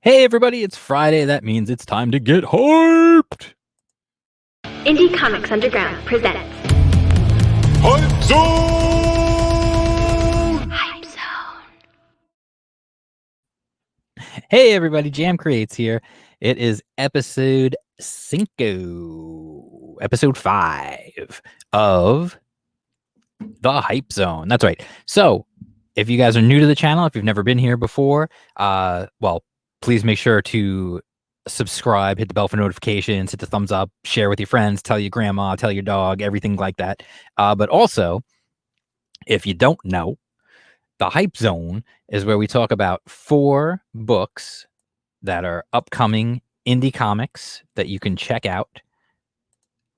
Hey everybody, it's Friday. That means it's time to get hyped. Indie Comics Underground presents Hype Zone! Hype Zone. Hey everybody, Jam Creates here. It is episode 5 of the Hype Zone. That's right. So, if you guys are new to the channel, if you've never been here before, please make sure to subscribe, hit the bell for notifications, hit the thumbs up, share with your friends, tell your grandma, tell your dog, everything like that. But also, if you don't know, the Hype Zone is where we talk about 4 books that are upcoming indie comics that you can check out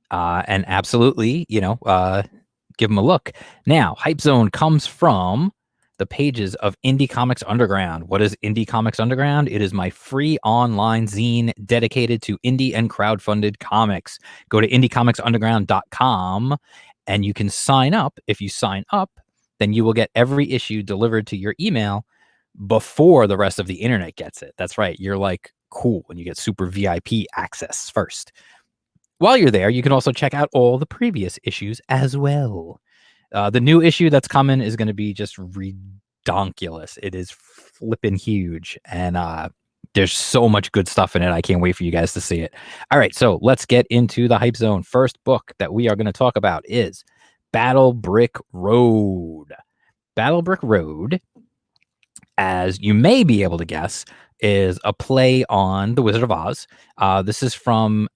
and absolutely, give them a look. Now, Hype Zone comes from the pages of Indie Comics Underground. What is Indie Comics Underground? It is my free online zine dedicated to indie and crowdfunded comics. Go to indiecomics.underground.com and you can sign up. If you sign up, then you will get every issue delivered to your email before the rest of the internet gets it. That's right. You're like cool when you get super VIP access first. While you're there, you can also check out all the previous issues as well. The new issue that's coming is going to be just redonkulous. It is flipping huge, and there's so much good stuff in it. I can't wait for you guys to see it. All right, so let's get into the Hype Zone. First book that we are going to talk about is Battle Brick Road. Battle Brick Road, as you may be able to guess, is a play on The Wizard of Oz. This is from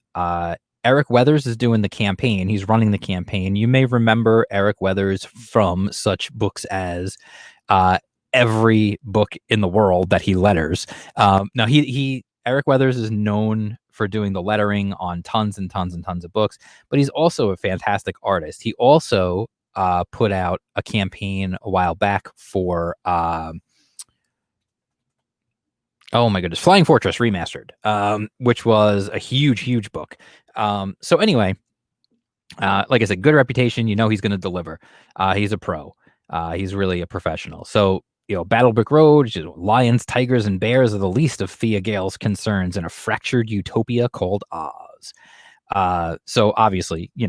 Eric Weathers is doing the campaign. He's running the campaign. You may remember Eric Weathers from such books as every book in the world that he letters. Now, Eric Weathers is known for doing the lettering on tons and tons and tons of books, but he's also a fantastic artist. He also put out a campaign a while back for oh my goodness, Flying Fortress Remastered, which was a huge book. So anyway, like I said, good reputation. You know he's going to deliver. He's a pro. He's really a professional. So, Battle Brick Road, lions, tigers, and bears are the least of Thea Gale's concerns in a fractured utopia called Oz. So obviously, you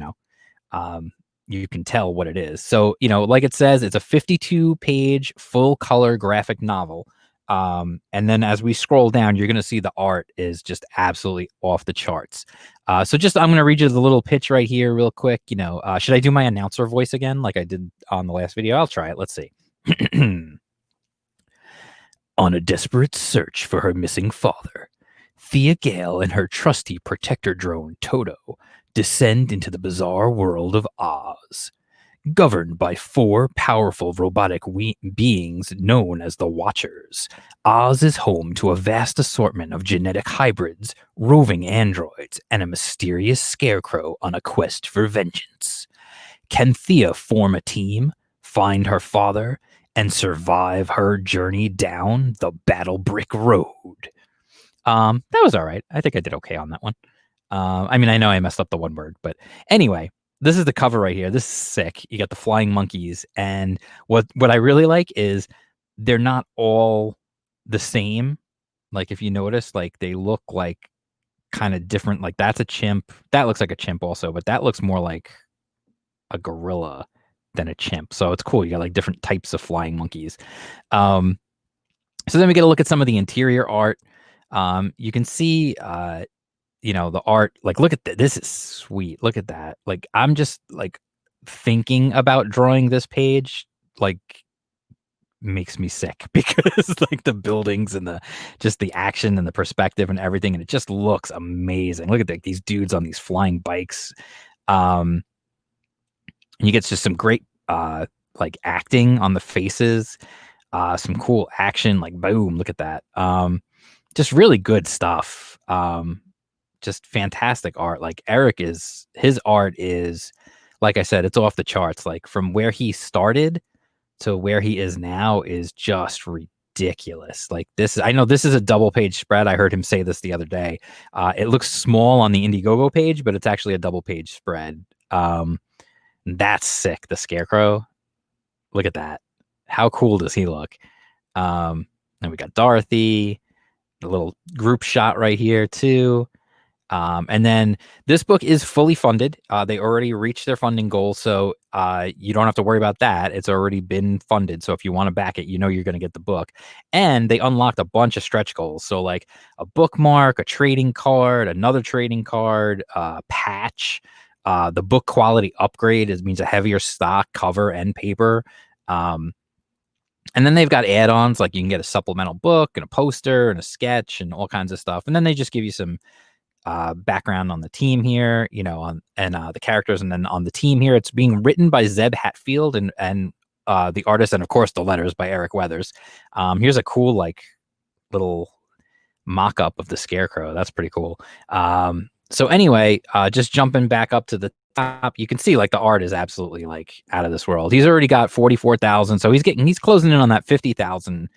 can tell what it is. So, like it says, it's a 52-page full-color graphic novel. And then as we scroll down, you're going to see the art is just absolutely off the charts. I'm going to read you the little pitch right here real quick. Should I do my announcer voice again like I did on the last video? I'll try it. Let's see. On a desperate search for her missing father, Thea Gale and her trusty protector drone, Toto, descend into the bizarre world of Oz. Governed by 4 powerful robotic beings known as the Watchers, Oz is home to a vast assortment of genetic hybrids, roving androids, and a mysterious scarecrow on a quest for vengeance. Can Thea form a team, find her father, and survive her journey down the Battle Brick Road? That was all right. I think I did okay on that one. I know I messed up the one word, but anyway, this is the cover right here. This is sick. You got the flying monkeys, and what I really like is they're not all the same. Like if you notice, like they look like kind of different. Like that's a chimp. That looks like a chimp also, but that looks more like a gorilla than a chimp. So it's cool. You got like different types of flying monkeys. So then we get a look at some of the interior art. You can see the art, like look at this is sweet. Look at that. Like I'm just like thinking about drawing this page like makes me sick because like the buildings and the action and the perspective and everything, and it just looks amazing. Look at these dudes on these flying bikes. You get just some great like acting on the faces, some cool action, like boom, look at that. Just really good stuff. Just fantastic art. Like his art is, like I said, it's off the charts. Like from where he started to where he is now is just ridiculous. Like I know this is a double page spread. I heard him say this the other day. It looks small on the Indiegogo page, but it's actually a double page spread. That's sick. The Scarecrow. Look at that. How cool does he look? And we got Dorothy. the little group shot right here too. And then this book is fully funded. They already reached their funding goal, so you don't have to worry about that. It's already been funded. So if you want to back it, you know you're going to get the book. And they unlocked a bunch of stretch goals. So like a bookmark, a trading card, another trading card, patch. The book quality upgrade means a heavier stock cover and paper. And then they've got add-ons like you can get a supplemental book and a poster and a sketch and all kinds of stuff. And then they just give you some background on the team here, you know, and the characters, and then on the team here, it's being written by Zeb Hatfield and the artist, and of course the letters by Eric Weathers. Here's a cool like little mock-up of the Scarecrow. That's pretty cool. So anyway, just jumping back up to the top, you can see like the art is absolutely like out of this world. He's already got 44,000, so he's closing in on that 50,000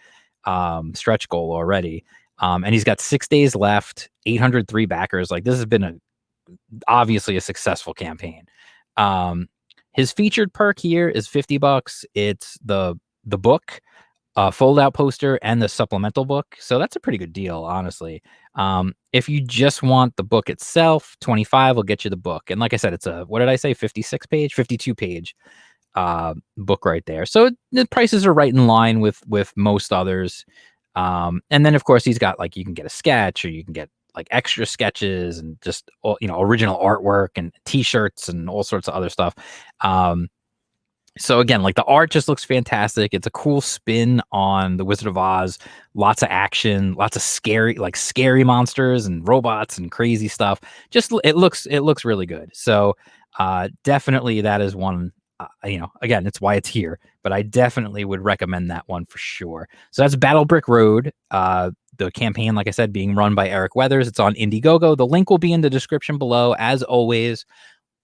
stretch goal already. And he's got 6 days left, 803 backers. Like this has been obviously a successful campaign. His featured perk here is $50. It's the book, fold out poster, and the supplemental book. So that's a pretty good deal, honestly. If you just want the book itself, 25 will get you the book. And like I said, it's a, what did I say? 52 page book right there. So the prices are right in line with most others. And then of course he's got like, you can get a sketch, or you can get like extra sketches and just, you know, original artwork and t-shirts and all sorts of other stuff. So again, like the art just looks fantastic. It's a cool spin on the Wizard of Oz. Lots of action, lots of scary monsters and robots and crazy stuff. Just it looks really good. So definitely that is one. You know, again, it's why it's here, but I definitely would recommend that one for sure. So that's Battle Brick Road. The campaign, like I said, being run by Eric Weathers. It's on Indiegogo. The link will be in the description below, as always.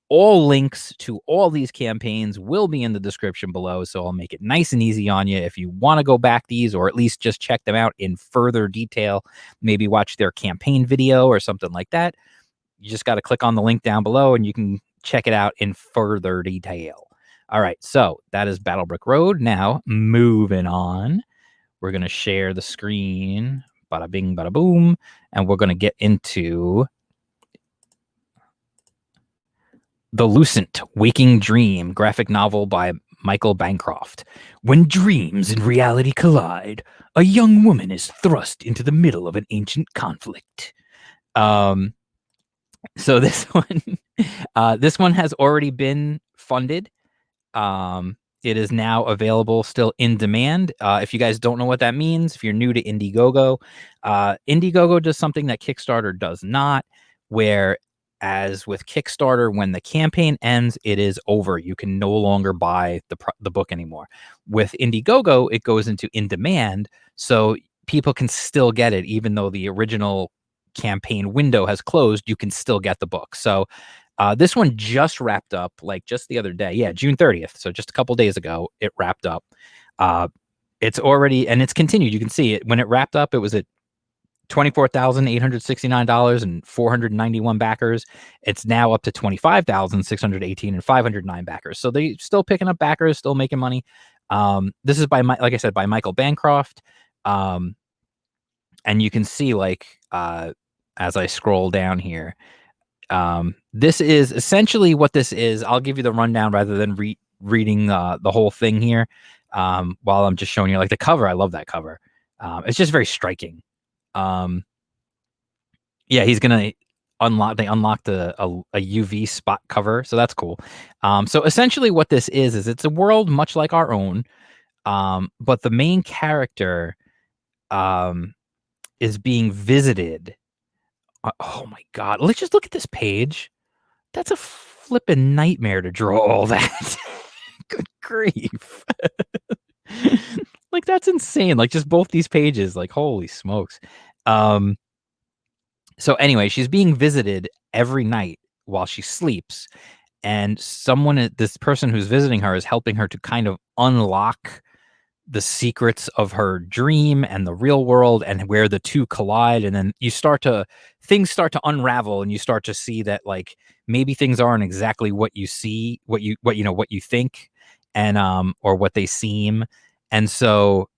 All links to all these campaigns will be in the description below, so I'll make it nice and easy on you if you want to go back these, or at least just check them out in further detail. Maybe watch their campaign video or something like that. You just got to click on the link down below and you can check it out in further detail. All right, so that is Battle Brick Road. Now, moving on, we're going to share the screen. Bada bing, bada boom. And we're going to get into The Lucent Waking Dream graphic novel by Michael Bancroft. When dreams and reality collide, a young woman is thrust into the middle of an ancient conflict. So this one has already been funded. It is now available still in demand. If you guys don't know what that means, if you're new to Indiegogo, Indiegogo does something that Kickstarter does not, where as with Kickstarter, when the campaign ends, it is over. You can no longer buy the book anymore. With Indiegogo, it goes into in demand, so people can still get it, even though the original campaign window has closed. You can still get the book. So this one just wrapped up, like just the other day. Yeah, June 30th. So just a couple days ago, it wrapped up. It's already, and it's continued. You can see it when it wrapped up. It was at $24,869 and 491 backers. It's now up to 25,618 and 509 backers. So they still picking up backers, still making money. This is by like I said, by Michael Bancroft. And you can see like as I scroll down here, this is essentially what this is. I'll give you the rundown rather than reading the whole thing here. While I'm just showing you like the cover. I love that cover. It's just very striking. Yeah, he's gonna they unlocked a UV spot cover, so that's cool. So essentially what this is it's a world much like our own, but the main character is being visited. Oh my god, let's just look at this page. That's a flippin' nightmare to draw all that. Good grief. Like that's insane. Like just both these pages, like holy smokes. So anyway, she's being visited every night while she sleeps, and this person who's visiting her is helping her to kind of unlock the secrets of her dream and the real world and where the two collide. And then things start to unravel, and you start to see that like maybe things aren't exactly what you see, what you think, and or what they seem. And so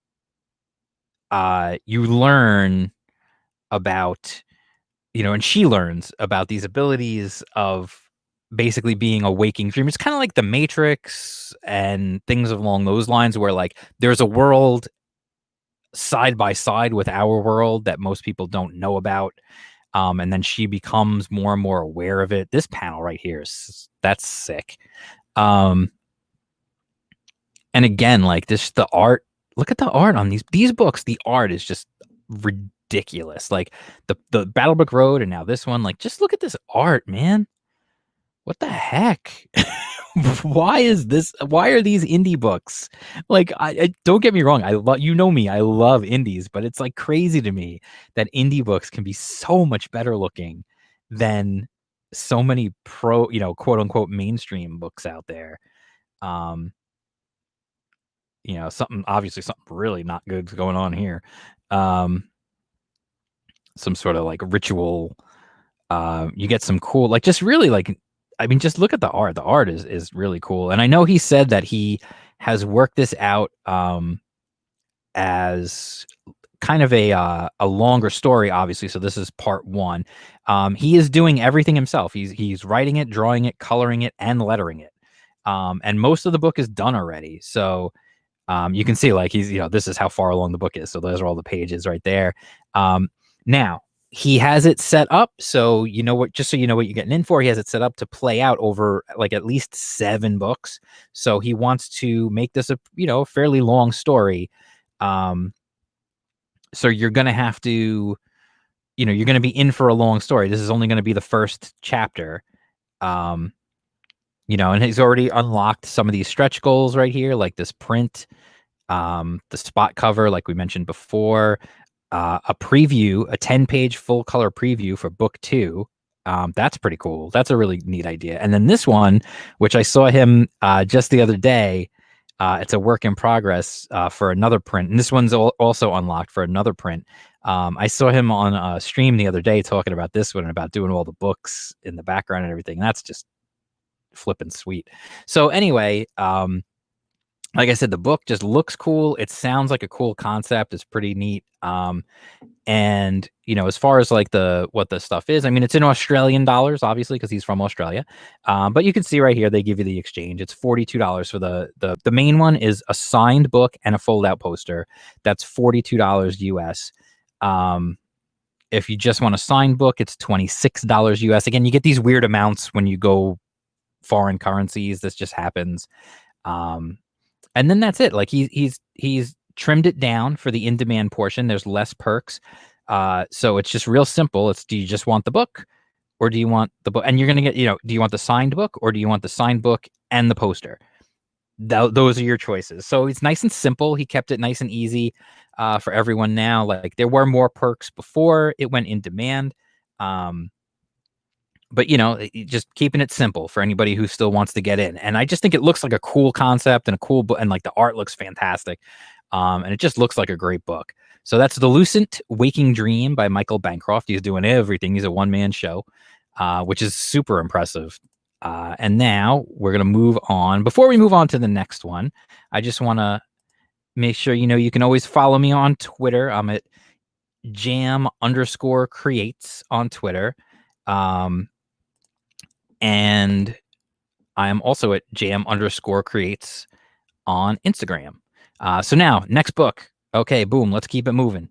you learn about, and she learns about these abilities of basically being a waking dream. It's kind of like the Matrix and things along those lines, where like there's a world side by side with our world that most people don't know about. And then she becomes more and more aware of it. This panel right here that's sick. And again, like this, the art. Look at the art on these books. The art is just ridiculous. Like the Battlebook Road, and now this one. Like, just look at this art, man. What the heck? Why is this? Why are these indie books? Like, I don't get me wrong. I love, me. I love indies, but it's like crazy to me that indie books can be so much better looking than so many quote unquote mainstream books out there. Um, something really not good's going on here. Some sort of like ritual. You get some cool, like, just really like, I mean, just look at the art. The art is really cool. And I know he said that he has worked this out as kind of a longer story, obviously. So this is part one. He is doing everything himself. He's writing it, drawing it, coloring it, and lettering it. And most of the book is done already. So you can see, like, this is how far along the book is. So those are all the pages right there. Now he has it set up. So just so you know what you're getting in for, he has it set up to play out over like at least 7 books. So he wants to make this a, fairly long story. So you're going to have to, you're going to be in for a long story. This is only going to be the first chapter. And he's already unlocked some of these stretch goals right here, like this print, the spot cover, like we mentioned before, a preview, a 10-page full color preview for book 2. That's pretty cool. That's a really neat idea. And then this one, which I saw him just the other day, it's a work in progress for another print. And this one's also unlocked for another print. I saw him on a stream the other day talking about this one and about doing all the books in the background and everything. And that's just flipping sweet. So anyway, like I said, the book just looks cool. It sounds like a cool concept. It's pretty neat. And as far as like what the stuff is, I mean, it's in Australian dollars, obviously, because he's from Australia. But you can see right here, they give you the exchange. It's $42 for the main one is a signed book and a fold out poster. That's $42 US. If you just want a signed book, it's $26 US. Again, you get these weird amounts when you go foreign currencies. This just happens. And then that's it. Like he's trimmed it down for the in-demand portion. There's less perks. So it's just real simple. It's, do you just want the book, or do you want the book? And you're going to get, do you want the signed book, or do you want the signed book and the poster? Those are your choices. So it's nice and simple. He kept it nice and easy for everyone now. Like, there were more perks before it went in demand. But just keeping it simple for anybody who still wants to get in. And I just think it looks like a cool concept and a cool book, and like the art looks fantastic. And it just looks like a great book. So that's The Lucent Waking Dream by Michael Bancroft. He's doing everything. He's a one-man show, which is super impressive. And now we're going to move on. Before we move on to the next one, I just want to make sure, you can always follow me on Twitter. I'm at jam_creates on Twitter. And I am also at jam_creates on Instagram. So now, next book. Okay, boom, let's keep it moving.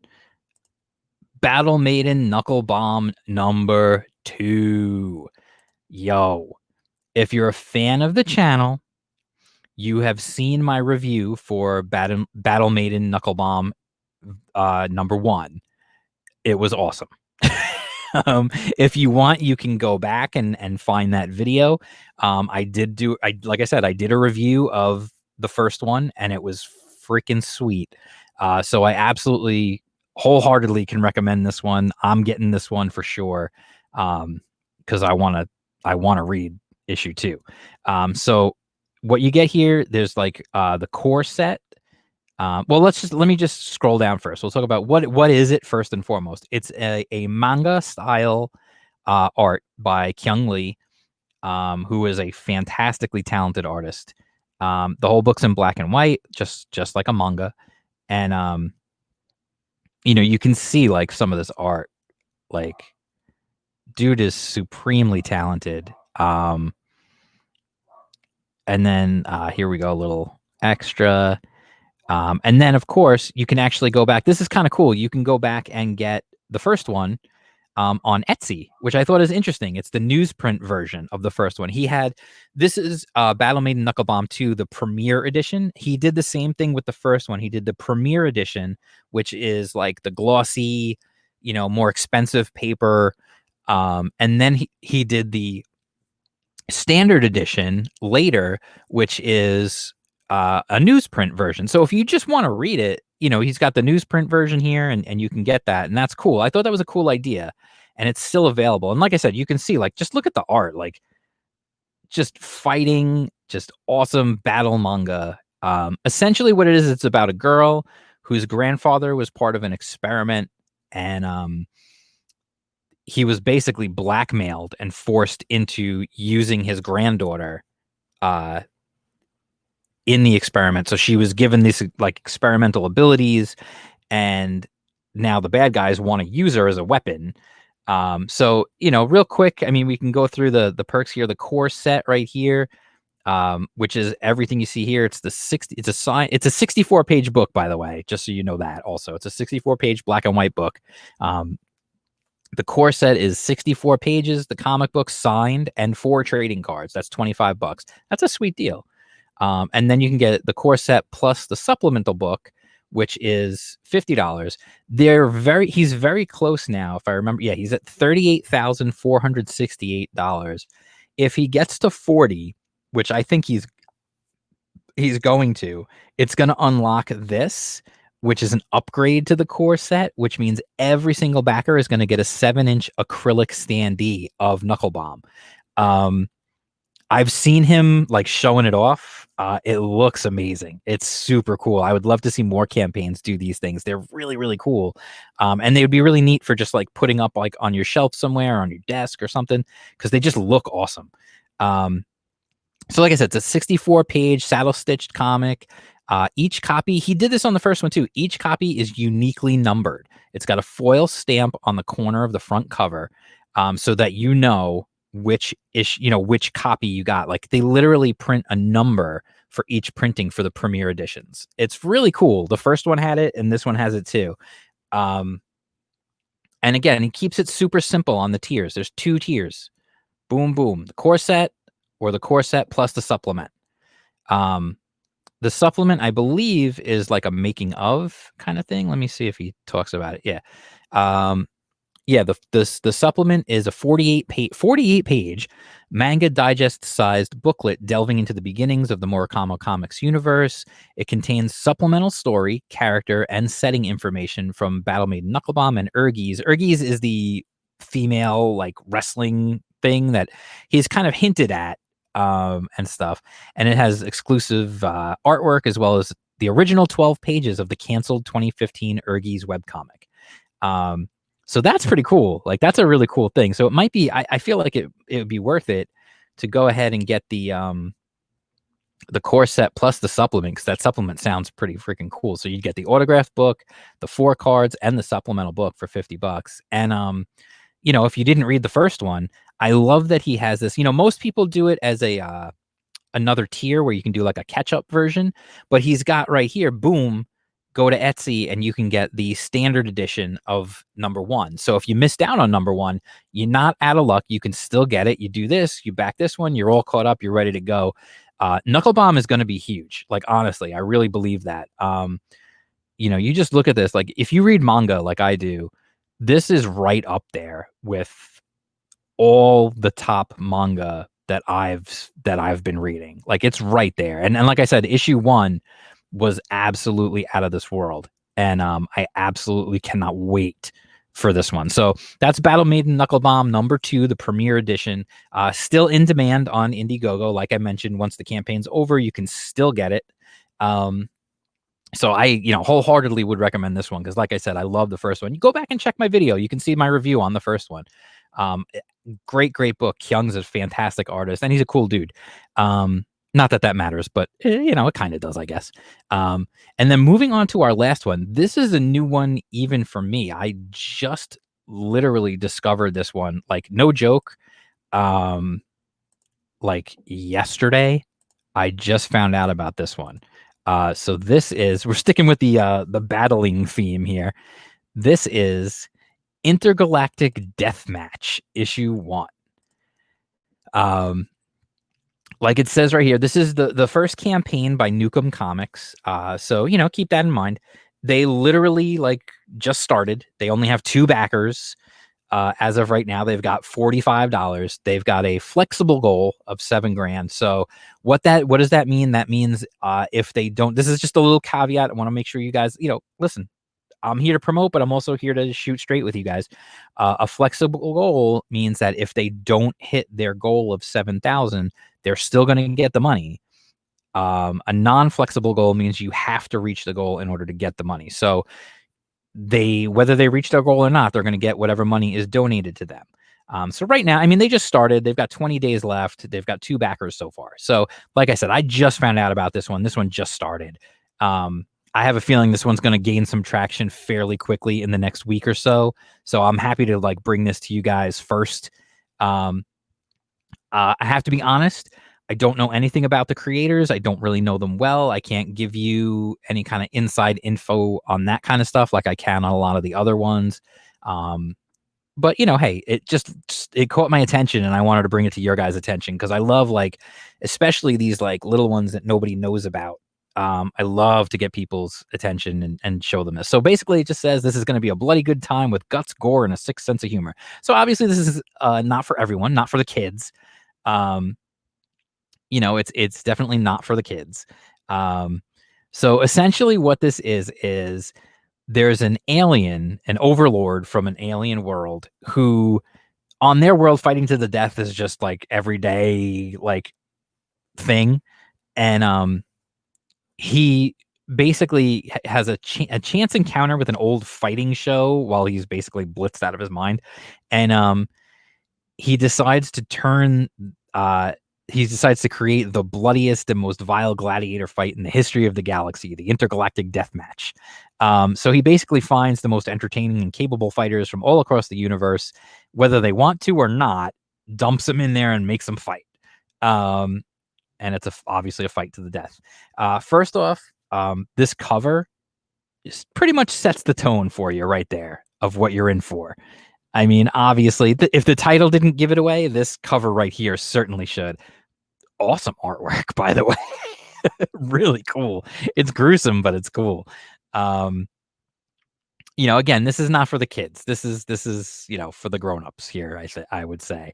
Battle Maiden Knuckle Bomb number 2. Yo, if you're a fan of the channel, you have seen my review for Battle Maiden Knuckle Bomb number 1. It was awesome. If you want, you can go back and find that video. Like I said, I did a review of the first one, and it was freaking sweet. So I absolutely wholeheartedly can recommend this one. I'm getting this one for sure. Because I want to read issue 2. So what you get here, there's like the core set. Well, let me just scroll down first. We'll talk about what is it first and foremost. It's a manga style art by Kyung Lee, who is a fantastically talented artist. The whole book's in black and white, just like a manga, and you can see like some of this art Like, dude is supremely talented. And then here we go, a little extra. And then, of course, you can actually go back. This is kind of cool. You can go back and get the first one on Etsy, which I thought is interesting. It's the newsprint version of the first one. This is Battle Maiden Knuckle Bomb 2, the Premiere Edition. He did the same thing with the first one. He did the Premiere Edition, which is like the glossy, more expensive paper. And then he did the Standard Edition later, which is a newsprint version. So if you just want to read it, he's got the newsprint version here, and you can get that, and that's cool. I thought that was a cool idea, and it's still available. And like I said, you can see, like, just look at the art, like, just fighting, just awesome battle manga. Essentially what it is, it's about a girl whose grandfather was part of an experiment, and he was basically blackmailed and forced into using his granddaughter in the experiment. So she was given these like experimental abilities, and now the bad guys want to use her as a weapon. So real quick, I mean, we can go through the perks here. The core set right here, which is everything you see here. It's a 64-page book, by the way, just so you know that. Also, it's a 64-page black and white book. The core set is 64 pages, the comic book signed, and 4 trading cards. That's $25. That's a sweet deal. And then you can get the core set plus the supplemental book, which is $50. He's very close now, if I remember. Yeah, he's at $38,468. If he gets to 40, which I think he's going to, it's going to unlock this, which is an upgrade to the core set, which means every single backer is going to get a 7-inch acrylic standee of Knuckle Bomb. I've seen him like showing it off. It looks amazing. It's super cool. I would love to see more campaigns do these things. They're really, really cool. And they would be really neat for just like putting up like on your shelf somewhere, on your desk or something, because they just look awesome. So like I said, it's a 64-page saddle-stitched comic. Each copy, he did this on the first one too. Each copy is uniquely numbered. It's got a foil stamp on the corner of the front cover, so that which copy you got. Like, they literally print a number for each printing for the Premiere editions. It's really cool. The first one had it, and this one has it too. And again, he keeps it super simple on the tiers. There's 2 tiers. Boom, boom. The core set, or the core set plus the supplement. The supplement, I believe, is like a making of kind of thing. Let me see if he talks about it. Yeah. The supplement is a 48-page manga digest-sized booklet delving into the beginnings of the Murakami Comics universe. It contains supplemental story, character, and setting information from Battle Maiden Knuckle Bomb and Urgies. Urgies is the female like wrestling thing that he's kind of hinted at, and stuff. And it has exclusive artwork, as well as the original 12 pages of the canceled 2015 Urgies webcomic. So that's pretty cool. Like, that's a really cool thing. So it might be, I feel like it would be worth it to go ahead and get the core set plus the supplement, because that supplement sounds pretty freaking cool. So you get the autographed book, the 4 cards, and the supplemental book for $50. And if you didn't read the first one, I love that he has this. Most people do it as a another tier where you can do like a catch-up version, but he's got right here, boom, go to Etsy and you can get the standard edition of number 1. So if you missed out on number 1, you're not out of luck. You can still get it. You do this, you back this one, you're all caught up, you're ready to go. Knuckle Bomb is going to be huge. Like, honestly, I really believe that. You just look at this. Like, if you read manga like I do, this is right up there with all the top manga that I've been reading. Like, it's right there. And like I said, issue 1 was absolutely out of this world. And I absolutely cannot wait for this one. So that's Battle Maiden Knuckle Bomb number 2, the Premiere edition. Still in demand on Indiegogo. Like I mentioned, once the campaign's over, you can still get it. So I, wholeheartedly would recommend this one, because like I said, I love the first one. You go back and check my video. You can see my review on the first one. Great book. Kyung's a fantastic artist, and he's a cool dude. Not that matters, but it kind of does, I guess. And then moving on to our last one. This is a new one even for me. I just literally discovered this one, like no joke, like yesterday. I just found out about this one. So this is, we're sticking with the battling theme here. This is Intergalactic Deathmatch issue 1. Like it says right here, this is the first campaign by Nukem Comics. So keep that in mind. They literally like just started. They only have 2 backers. As of right now, they've got $45. They've got a flexible goal of $7,000. So what does that mean? That means if they don't, this is just a little caveat. I want to make sure you guys, listen. I'm here to promote, but I'm also here to shoot straight with you guys. A flexible goal means that if they don't hit their goal of 7,000, they're still going to get the money. A non-flexible goal means you have to reach the goal in order to get the money. So whether they reach their goal or not, they're going to get whatever money is donated to them. So right now, I mean, they just started. They've got 20 days left. They've got 2 backers so far. So like I said, I just found out about this one. This one just started. I have a feeling this one's going to gain some traction fairly quickly in the next week or so. So I'm happy to like bring this to you guys first. I have to be honest. I don't know anything about the creators. I don't really know them well. I can't give you any kind of inside info on that kind of stuff like I can on a lot of the other ones. But hey, it caught my attention and I wanted to bring it to your guys' attention because I love like, especially these like little ones that nobody knows about. I love to get people's attention and show them this. So basically it just says this is going to be a bloody good time with guts, gore, and a sick sense of humor. So obviously this is not for everyone, not for the kids. It's definitely not for the kids. So essentially what this is there's an alien, an overlord from an alien world who on their world fighting to the death is just like everyday like thing. And he basically has a chance encounter with an old fighting show while he's basically blitzed out of his mind. And he decides to create the bloodiest and most vile gladiator fight in the history of the galaxy, the intergalactic deathmatch. So he basically finds the most entertaining and capable fighters from all across the universe, whether they want to or not, dumps them in there and makes them fight. And it's obviously a fight to the death. First off, this cover pretty much sets the tone for you right there of what you're in for. I mean, obviously, if the title didn't give it away, this cover right here certainly should. Awesome artwork, by the way. Really cool. It's gruesome, but it's cool. Again, this is not for the kids. This is for the grown-ups here, I would say.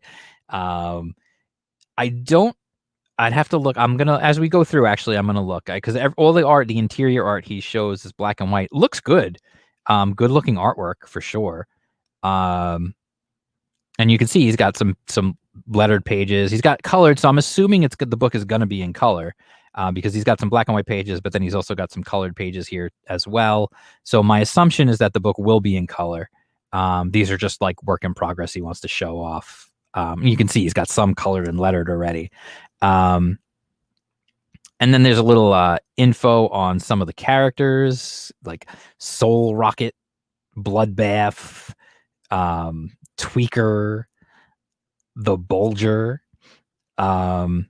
I'd have to look. As we go through, actually, I'm gonna look because all the art, the interior art he shows is black and white. Looks good. Good looking artwork for sure. And you can see he's got some lettered pages. He's got colored, so I'm assuming it's good. The book is gonna be in color because he's got some black and white pages, but then he's also got some colored pages here as well. So my assumption is that the book will be in color. These are just like work in progress. He wants to show off. You can see he's got some colored and lettered already. And then there's a little info on some of the characters like Soul Rocket, Bloodbath, Tweaker, the Bulger, Iron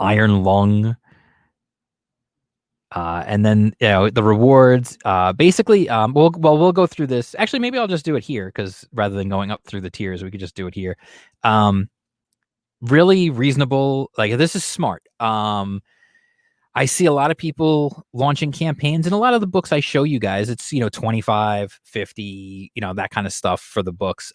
Lung, and then the rewards. Basically, we'll go through this. Actually, maybe I'll just do it here because rather than going up through the tiers, we could just do it here. Really reasonable. Like this is smart. I see a lot of people launching campaigns, and a lot of the books I show you guys, it's 25, 50, that kind of stuff for the books.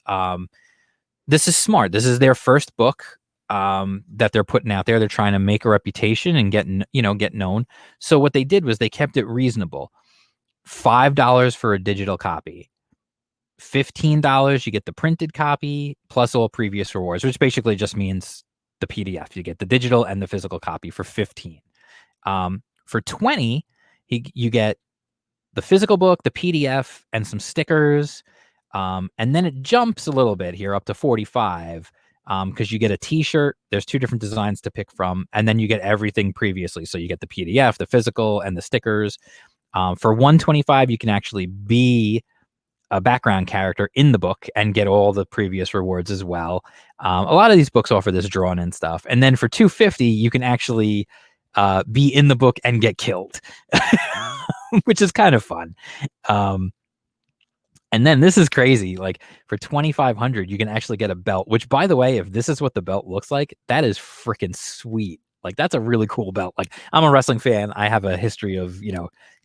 This is smart. This is their first book that they're putting out there. They're trying to make a reputation and get known. So what they did was they kept it reasonable. $5 for a digital copy. $15 you get the printed copy plus all previous rewards, which basically just means the PDF. You get the digital and the physical copy for $15. For $20, you get the physical book, the PDF, and some stickers. And then it jumps a little bit here up to $45 because you get a t-shirt. There's 2 different designs to pick from, and then you get everything previously. So you get the PDF, the physical, and the stickers. For $125, you can actually be a background character in the book and get all the previous rewards as well. A lot of these books offer this drawn in stuff. And then for $250, you can actually be in the book and get killed, which is kind of fun. And then this is crazy. Like for 2,500, you can actually get a belt, which, by the way, if this is what the belt looks like, that is freaking sweet. Like that's a really cool belt. Like I'm a wrestling fan. I have a history of,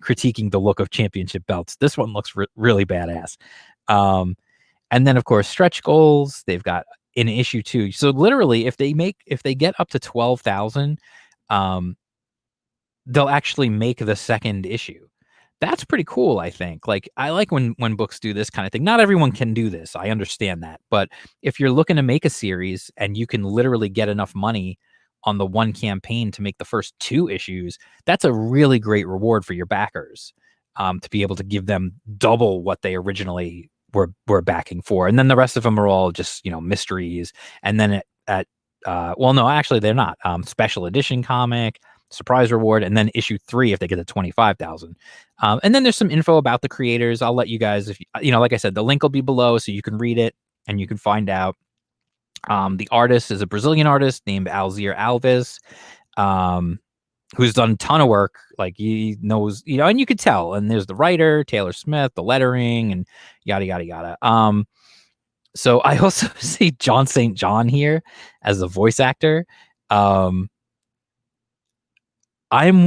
critiquing the look of championship belts. This one looks really badass. And then of course, stretch goals, they've got in issue 2. So literally if they get up to 12,000, they'll actually make the second issue. That's pretty cool, I think. Like I like when books do this kind of thing. Not everyone can do this. I understand that. But if you're looking to make a series and you can literally get enough money on the one campaign to make the first 2 issues, that's a really great reward for your backers, to be able to give them double what they originally were backing for. And then the rest of them are all just, mysteries. And then well, no, actually they're not. Special edition comic, surprise reward, and then issue 3 if they get to 25,000. And then there's some info about the creators. I'll let you guys, if like I said, the link will be below so you can read it and you can find out. The artist is a Brazilian artist named Alzir Alves, who's done a ton of work. Like he knows, and you could tell. And there's the writer, Taylor Smith, the lettering, and yada, yada, yada. So I also see John St. John here as the voice actor. I'm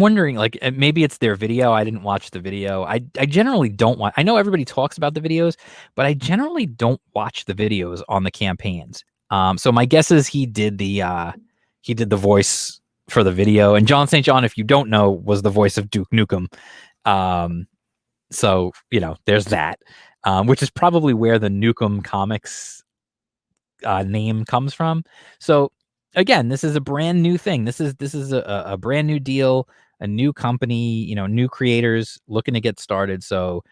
wondering, like, maybe it's their video. I didn't watch the video. I generally don't watch. I know everybody talks about the videos, but I generally don't watch the videos on the campaigns. So my guess is he did the voice for the video. And John St. John, if you don't know, was the voice of Duke Nukem. So there's that, which is probably where the Nukem Comics name comes from. So again, this is a brand new thing. This is a brand new deal, a new company, new creators looking to get started. So,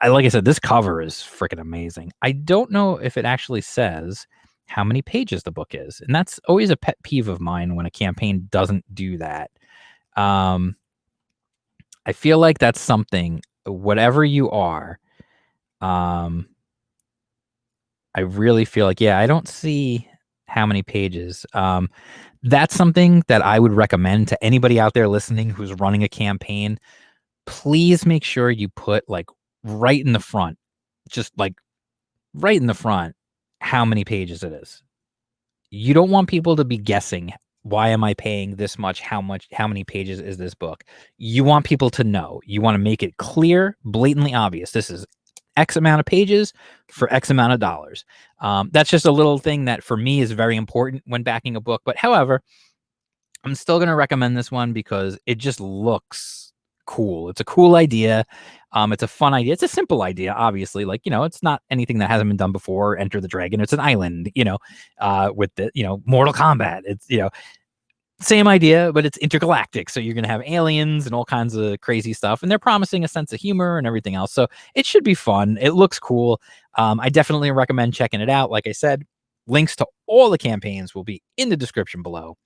like I said, this cover is freaking amazing. I don't know if it actually says how many pages the book is. And that's always a pet peeve of mine when a campaign doesn't do that. I feel like that's something, whatever you are, I really feel like, I don't see how many pages. That's something that I would recommend to anybody out there listening who's running a campaign. Please make sure you put like right in the front, just like right in the front, how many pages it is. You don't want people to be guessing, why am I paying this much? How many pages is this book? You want people to know. You want to make it clear, blatantly obvious. This is X amount of pages for X amount of dollars. That's just a little thing that for me is very important when backing a book. But however, I'm still going to recommend this one because it just looks cool. It's a cool idea. It's a fun idea. It's a simple idea, obviously. Like, it's not anything that hasn't been done before. Enter the Dragon. It's an island, with the, Mortal Kombat. It's, same idea, but it's intergalactic. So you're going to have aliens and all kinds of crazy stuff. And they're promising a sense of humor and everything else. So it should be fun. It looks cool. I definitely recommend checking it out. Like I said, links to all the campaigns will be in the description below.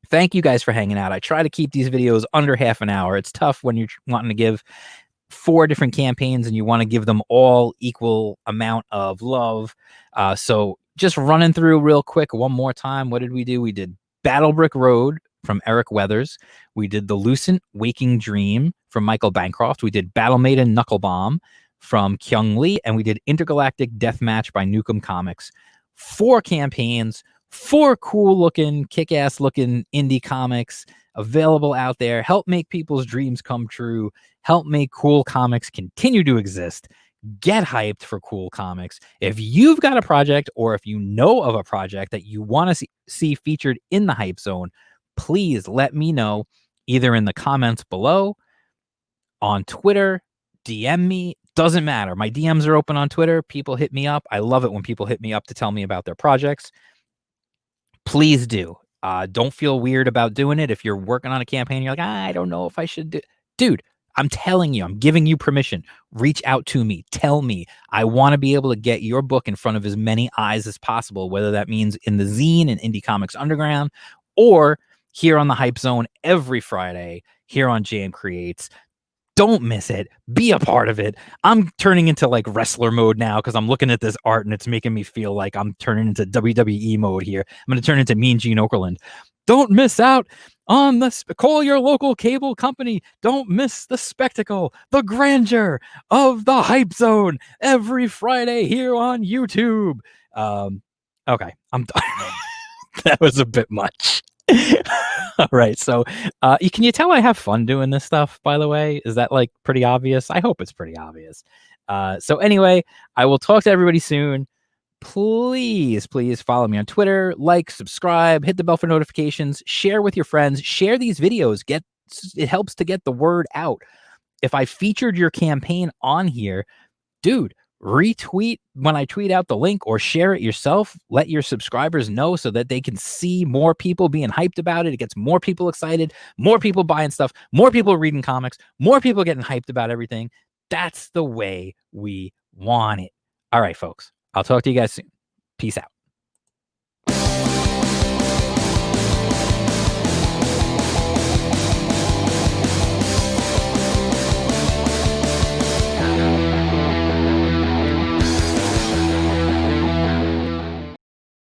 Thank you guys for hanging out. I try to keep these videos under half an hour. It's tough when you're wanting to give 4 different campaigns and you want to give them all equal amount of love. So just running through real quick one more time. What did we do? We did Battle Brick Road from Eric Weathers. We did The Lucent Waking Dream from Michael Bancroft. We did Battle Maiden Knuckle Bomb from Kyung Lee. And we did Intergalactic Deathmatch by Nukem Comics. 4 campaigns, 4 cool looking, kick-ass looking indie comics available out there. Help make people's dreams come true. Help make cool comics continue to exist. Get hyped for cool comics. If you've got a project or if you know of a project that you want to see featured in the Hype Zone, please let me know either in the comments below, on Twitter, DM me. Doesn't matter. My DMs are open on Twitter. People hit me up. I love it when people hit me up to tell me about their projects. Please do. Don't feel weird about doing it. If you're working on a campaign, you're like, I don't know if I should do. Dude, I'm telling you, I'm giving you permission. Reach out to me. Tell me. I want to be able to get your book in front of as many eyes as possible, whether that means in the zine and Indie Comics Underground or here on the Hype Zone every Friday here on JM Creates. Don't miss it. Be a part of it. I'm turning into like wrestler mode now because I'm looking at this art and it's making me feel like I'm turning into WWE mode here. I'm going to turn into Mean Gene Okerlund. Don't miss out on this. Call your local cable company. Don't miss the spectacle, the grandeur of the Hype Zone every Friday here on YouTube. Okay, I'm done. That was a bit much. All right, so can you tell I have fun doing this stuff, by the way? Is that like pretty obvious? I hope it's pretty obvious. So anyway, I will talk to everybody soon. Please follow me on Twitter, like, subscribe, hit the bell for notifications, share with your friends, share these videos. It helps to get the word out. If I featured your campaign on here, dude, retweet when I tweet out the link or share it yourself. Let your subscribers know so that they can see more people being hyped about it. It gets more people excited, more people buying stuff, more people reading comics, more people getting hyped about everything. That's the way we want it. All right, folks. I'll talk to you guys soon. Peace out.